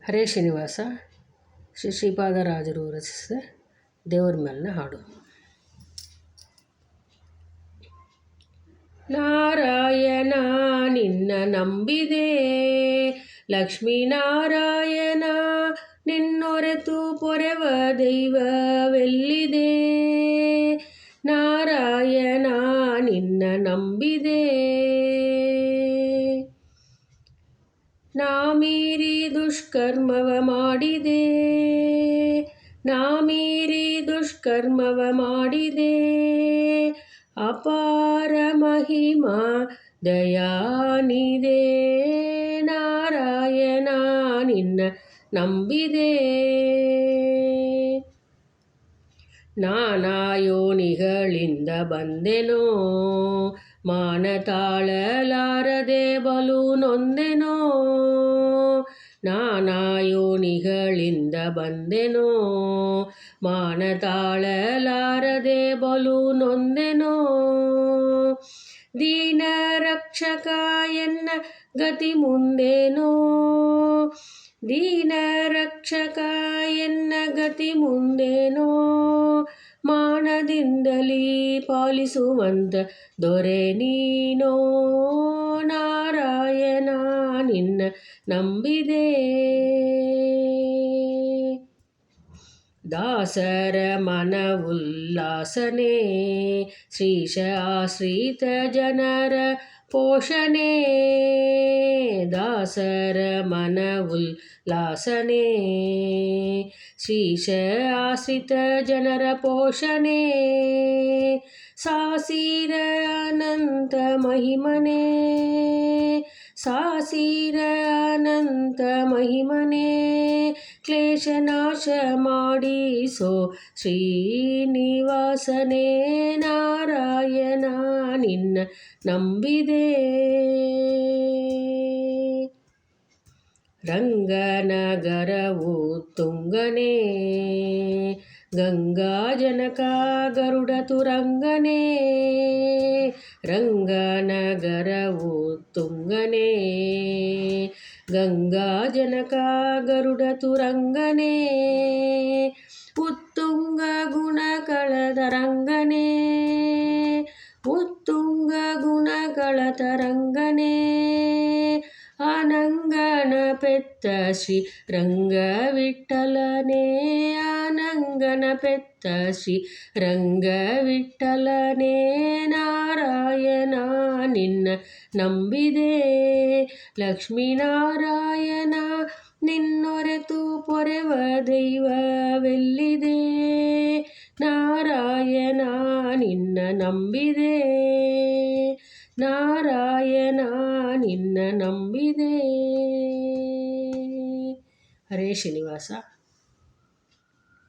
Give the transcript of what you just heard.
ಹರೇ ಶ್ರೀನಿವಾಸ ಶ್ರೀ ಶ್ರೀಪಾದರಾಜರು ರಚಿಸಿದ ದೇವರ ಮೇಲಿನ ಹಾಡು. ನಾರಾಯಣ ನಿನ್ನ ನಂಬಿದೆ, ಲಕ್ಷ್ಮೀನಾರಾಯಣ ನಿನ್ನೊರೆತು ಪೊರೆವ ದೈವವೆಲ್ಲಿದೆ. ನಾರಾಯಣ ನಿನ್ನ ನಂಬಿದೆ, ನಾ ಮೀರಿ ದುಷ್ಕರ್ಮವ ಮಾಡಿದೆ, ನಾ ಮೀರಿ ದುಷ್ಕರ್ಮವ ಮಾಡಿದೆ. ಅಪಾರ ಮಹಿಮಾ ದಯಾನಿದೆ, ನಾರಾಯಣ ನಿನ್ನ ನಂಬಿದೆ. ನಾನಾ ಯೋನಿಗಳಿಂದ ಬಂದೆನೋ, ಮಾನ ತಾಳಲಾರದೆ ಬಲು ನೊಂದೆನೋ. ನಾನಾ ಯೋನಿಗಳಿಂದ ಬಂದೆನೋ, ಮಾನ ತಾಳಲಾರದೆ ಬಲು ನೊಂದೆನೋ. ದೀನ ರಕ್ಷಕ ಎನ್ನ ಗತಿ ಮುಂದೇನೋ, ದೀನ ರಕ್ಷಕ ಎನ್ನ ಗತಿ ಮುಂದೇನೋ. ಮಾನದಿಂದಲೀ ಪಾಲಿಸುವಂತ ದೊರೆ ನೀನೋ, ನಾರಾಯಣ ನಿನ್ನ ನಂಬಿದೆ. ದಾಸರ ಮನ ಉಲ್ಲಾಸನೆ, ಶ್ರೀಶ ಆಶ್ರಿತ ಜನರ ಪೋಷಣೆ. ದಾಸರ ಮನ ಉಲ್ಲಾಸನೆ, ಶ್ರೀಶ ಆಶ್ರಿತ ಜನರ ಪೋಷಣೆ. ಸಾಸಿರ ಅನಂತ ಮಹಿಮನೆ, ಸಾಸಿರ ಅನಂತ ಮಹಿಮನೆ. ಕ್ಲೇಶ ನಾಶ ಮಾಡಿಸೋ ಶ್ರೀನಿವಾಸನೇ, ನಾರಾಯಣ ನಿನ್ನ ನಂಬಿದೆ. ರಂಗನಗರವು ತುಂಗನೇ, ಗಂಗಾ ಜನಕ ಗರುಡ ತುರಂಗನೇ. ರಂಗನಗರವು ತುಂಗನೇ, ಗಂಗಾ ಜನಕ ಗರುಡ ತುರಂಗನೇ. ಉತ್ತುಂಗ ಗುಣಗಳ ತರಂಗನೇ, ಉತ್ತುಂಗ ಗುಣಗಳ ತರಂಗನೇ. ಅನಂಗನ ಪೆತ್ತ ಶ್ರೀ ರಂಗವಿಠಲನೇ, ಅನಂಗನ ಪೆತ್ತ ಶ್ರೀ ರಂಗವಿಠಲನೇ. ನಾರಾಯಣ ನಿನ್ನ ನಂಬಿದೆ, ಲಕ್ಷ್ಮೀನಾರಾಯಣ ನಿನ್ನೊರೆತು ಪೊರೆವ ದೈವವೆಲ್ಲಿದೆ. ನಾರಾಯಣ ನಿನ್ನ ನಂಬಿದೆ, ನಾರಾಯಣ ನಿನ್ನ ನಂಬಿದೆ. ಹರೇ ಶ್ರೀನಿವಾಸ.